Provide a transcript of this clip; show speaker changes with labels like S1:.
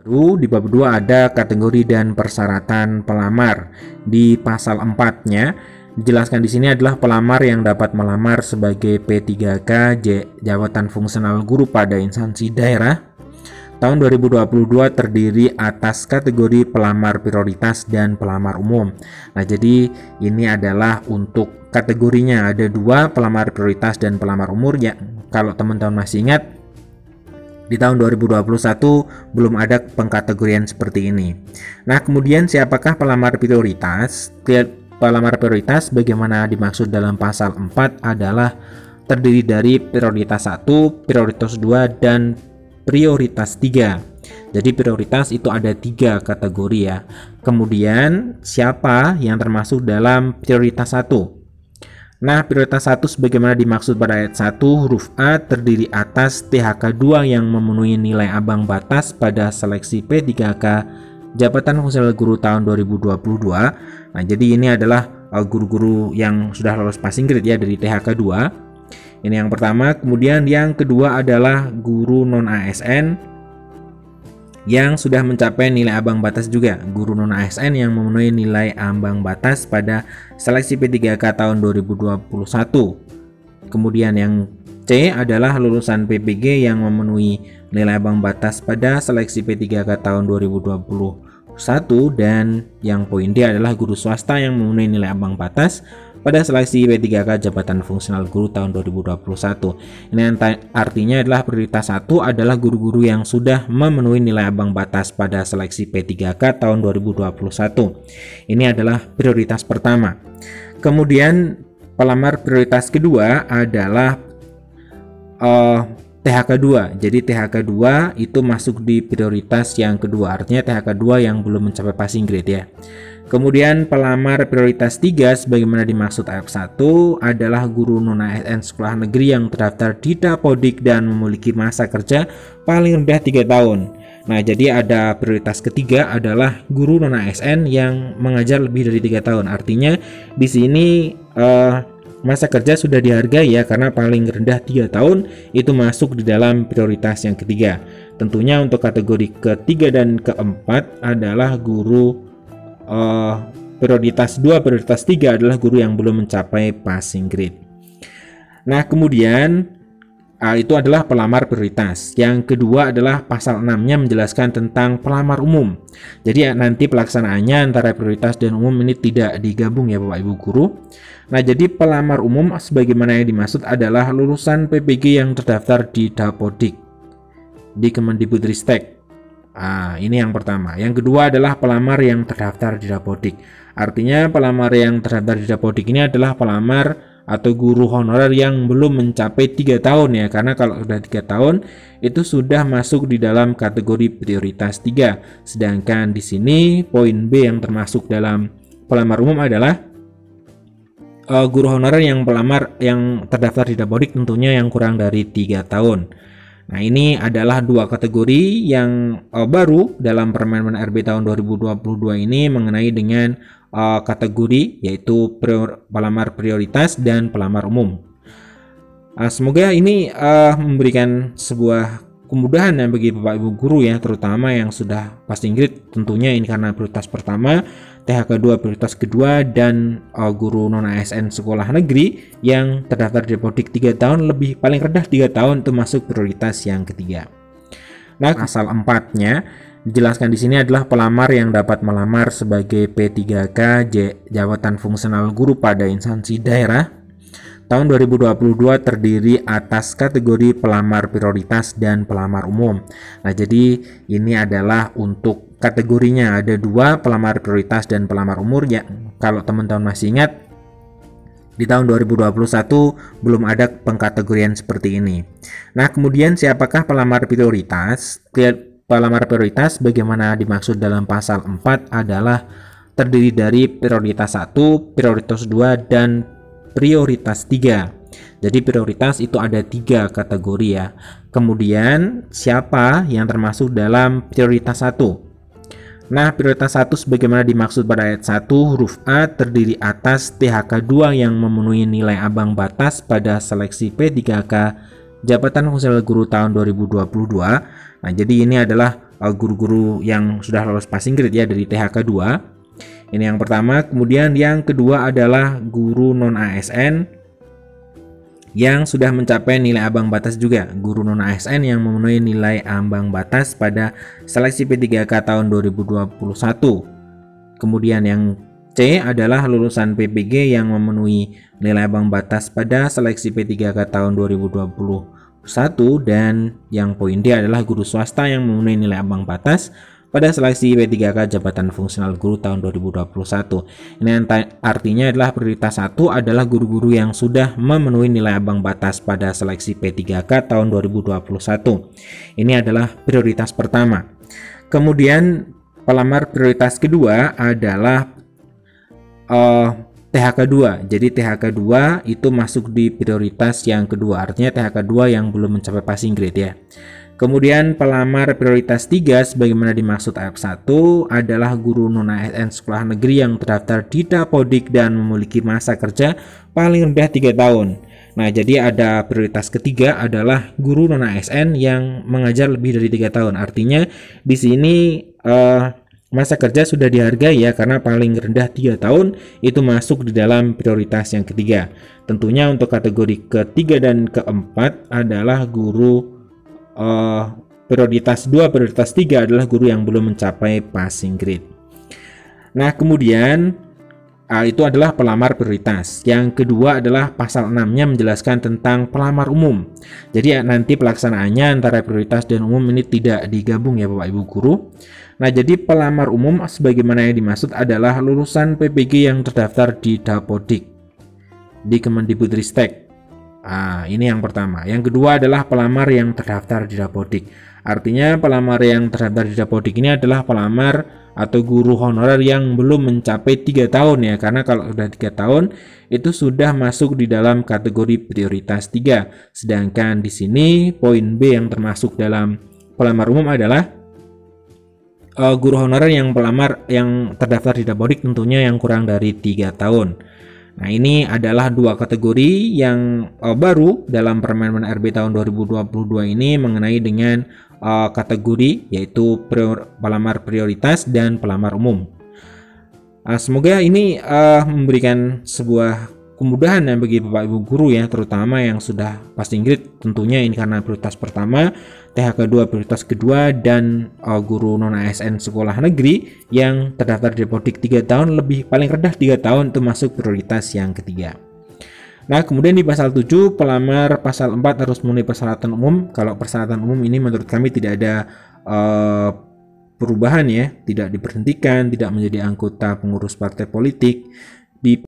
S1: Baru di bab 2 ada kategori dan persyaratan pelamar. Di pasal 4-nya dijelaskan di sini adalah pelamar yang dapat melamar sebagai P3K jabatan fungsional guru pada instansi daerah tahun 2022 terdiri atas kategori pelamar prioritas dan pelamar umum. Nah, jadi ini adalah untuk kategorinya ada 2, pelamar prioritas dan pelamar umum ya. Kalau teman-teman masih ingat, di tahun 2021 belum ada pengkategorian seperti ini. Nah, kemudian siapakah pelamar prioritas? Pelamar prioritas bagaimana dimaksud dalam pasal 4 adalah terdiri dari prioritas 1, prioritas 2, dan prioritas 3. Jadi prioritas itu ada 3 kategori ya. Kemudian siapa yang termasuk dalam prioritas 1? Nah, prioritas 1 sebagaimana dimaksud pada ayat 1 huruf A terdiri atas THK2 yang memenuhi nilai ambang batas pada seleksi P3K jabatan fungsional guru tahun 2022. Nah, jadi ini adalah guru-guru yang sudah lolos passing grade ya dari THK2. Ini yang pertama. Kemudian yang kedua adalah guru non ASN yang sudah mencapai nilai ambang batas juga, guru non ASN yang memenuhi nilai ambang batas pada seleksi P3K tahun 2021. Kemudian yang C adalah lulusan PPG yang memenuhi nilai ambang batas pada seleksi P3K tahun 2021, dan yang poin D adalah guru swasta yang memenuhi nilai ambang batas pada seleksi P3K jabatan fungsional guru tahun 2021. Ini artinya adalah prioritas 1 adalah guru-guru yang sudah memenuhi nilai ambang batas pada seleksi P3K tahun 2021. Ini adalah prioritas pertama. Kemudian pelamar prioritas kedua adalah THK2. Jadi THK2 itu masuk di prioritas yang kedua. Artinya THK2 yang belum mencapai passing grade ya. Kemudian pelamar prioritas 3 sebagaimana dimaksud ayat 1 adalah guru non ASN sekolah negeri yang terdaftar di Dapodik dan memiliki masa kerja paling rendah 3 tahun. Nah, jadi ada prioritas ketiga adalah guru non ASN yang mengajar lebih dari 3 tahun. Artinya di sini masa kerja sudah dihargai ya, karena paling rendah 3 tahun itu masuk di dalam prioritas yang ketiga. Tentunya untuk kategori ketiga dan keempat adalah guru prioritas 2, prioritas 3 adalah guru yang belum mencapai passing grade. Nah, kemudian itu adalah pelamar prioritas. Yang kedua adalah pasal 6-nya menjelaskan tentang pelamar umum. Jadi nanti pelaksanaannya antara prioritas dan umum ini tidak digabung ya Bapak Ibu guru. Nah, jadi pelamar umum sebagaimana yang dimaksud adalah lulusan PPG yang terdaftar di Dapodik di Kemendikbudristek. Ini yang pertama. Yang kedua adalah pelamar yang terdaftar di Dapodik. Artinya pelamar yang terdaftar di Dapodik ini adalah pelamar atau guru honorer yang belum mencapai 3 tahun ya, karena kalau sudah 3 tahun itu sudah masuk di dalam kategori prioritas 3. Sedangkan di sini poin B yang termasuk dalam pelamar umum adalah guru honorer yang pelamar yang terdaftar di Dapodik tentunya yang kurang dari 3 tahun. Nah, ini adalah 2 kategori yang baru dalam Permen RB tahun 2022 ini mengenai dengan kategori yaitu pelamar prioritas dan pelamar umum. Semoga ini memberikan sebuah kemudahan ya bagi Bapak Ibu guru ya, terutama yang sudah passing grade. Tentunya ini karena prioritas pertama, THK2 prioritas kedua, dan guru non ASN sekolah negeri yang terdaftar di Dapodik 3 tahun lebih, paling rendah 3 tahun itu masuk prioritas yang ketiga. Nah, pasal 4-nya dijelaskan di sini adalah pelamar yang dapat melamar sebagai P3K jabatan fungsional guru pada instansi daerah tahun 2022 terdiri atas kategori pelamar prioritas dan pelamar umum. Nah, jadi ini adalah untuk kategorinya ada 2, pelamar prioritas dan pelamar umum ya. Kalau teman-teman masih ingat, di tahun 2021 belum ada pengkategorian seperti ini. Nah, kemudian siapakah pelamar prioritas? Pelamar prioritas bagaimana dimaksud dalam pasal 4 adalah terdiri dari prioritas 1, prioritas 2, dan prioritas 3. Jadi prioritas itu ada 3 kategori ya. Kemudian siapa yang termasuk dalam prioritas 1? Nah, prioritas 1 sebagaimana dimaksud pada ayat 1 huruf A terdiri atas THK2 yang memenuhi nilai ambang batas pada seleksi P3K jabatan fungsional guru tahun 2022. Nah, jadi ini adalah guru-guru yang sudah lolos passing grade ya dari THK 2. Ini yang pertama. Kemudian yang kedua adalah guru non ASN yang sudah mencapai nilai ambang batas juga. Guru non ASN yang memenuhi nilai ambang batas pada seleksi P3K tahun 2021. Kemudian yang C adalah lulusan PPG yang memenuhi nilai ambang batas pada seleksi P3K tahun 2021. Dan yang poin D adalah guru swasta yang memenuhi nilai ambang batas pada seleksi P3K Jabatan Fungsional Guru tahun 2021. Ini artinya adalah prioritas 1 adalah guru-guru yang sudah memenuhi nilai ambang batas pada seleksi P3K tahun 2021. Ini adalah prioritas pertama. Kemudian pelamar prioritas kedua adalah THK 2. Jadi THK 2 itu masuk di prioritas yang kedua. Artinya THK 2 yang belum mencapai passing grade ya. Kemudian pelamar prioritas 3 sebagaimana dimaksud ayat 1 adalah guru non ASN sekolah negeri yang terdaftar di Dapodik dan memiliki masa kerja paling rendah 3 tahun. Nah, jadi ada prioritas ketiga adalah guru non ASN yang mengajar lebih dari 3 tahun. Artinya di sini masa kerja sudah dihargai ya, karena paling rendah 3 tahun itu masuk di dalam prioritas yang ketiga. Tentunya untuk kategori ketiga dan keempat adalah guru prioritas 2, prioritas 3 adalah guru yang belum mencapai passing grade. Nah, kemudian itu adalah pelamar prioritas. Yang kedua adalah pasal 6-nya menjelaskan tentang pelamar umum. Jadi nanti pelaksanaannya antara prioritas dan umum ini tidak digabung ya Bapak Ibu guru. Nah, jadi pelamar umum sebagaimana yang dimaksud adalah lulusan PPG yang terdaftar di Dapodik di Kemendikbudristek. Ini yang pertama. Yang kedua adalah pelamar yang terdaftar di Dapodik. Artinya pelamar yang terdaftar di Dapodik ini adalah pelamar atau guru honorer yang belum mencapai 3 tahun ya, karena kalau sudah 3 tahun itu sudah masuk di dalam kategori prioritas 3. Sedangkan di sini poin B yang termasuk dalam pelamar umum adalah guru honorer yang pelamar yang terdaftar di Dapodik tentunya yang kurang dari 3 tahun. Nah, ini adalah 2 kategori yang baru dalam Permen RB tahun 2022 ini mengenai dengan kategori yaitu pelamar prioritas dan pelamar umum. Semoga ini memberikan sebuah kemudahan ya bagi Bapak Ibu guru ya, terutama yang sudah passing grade. Tentunya ini karena prioritas pertama, THK 2 prioritas kedua, dan guru non ASN sekolah negeri yang terdaftar di Dapodik 3 tahun lebih, paling rendah 3 tahun itu masuk prioritas yang ketiga. Nah, kemudian di pasal 7 pelamar pasal 4 harus memenuhi persyaratan umum. Kalau persyaratan umum ini menurut kami tidak ada perubahan ya, tidak diberhentikan, tidak menjadi anggota pengurus partai politik,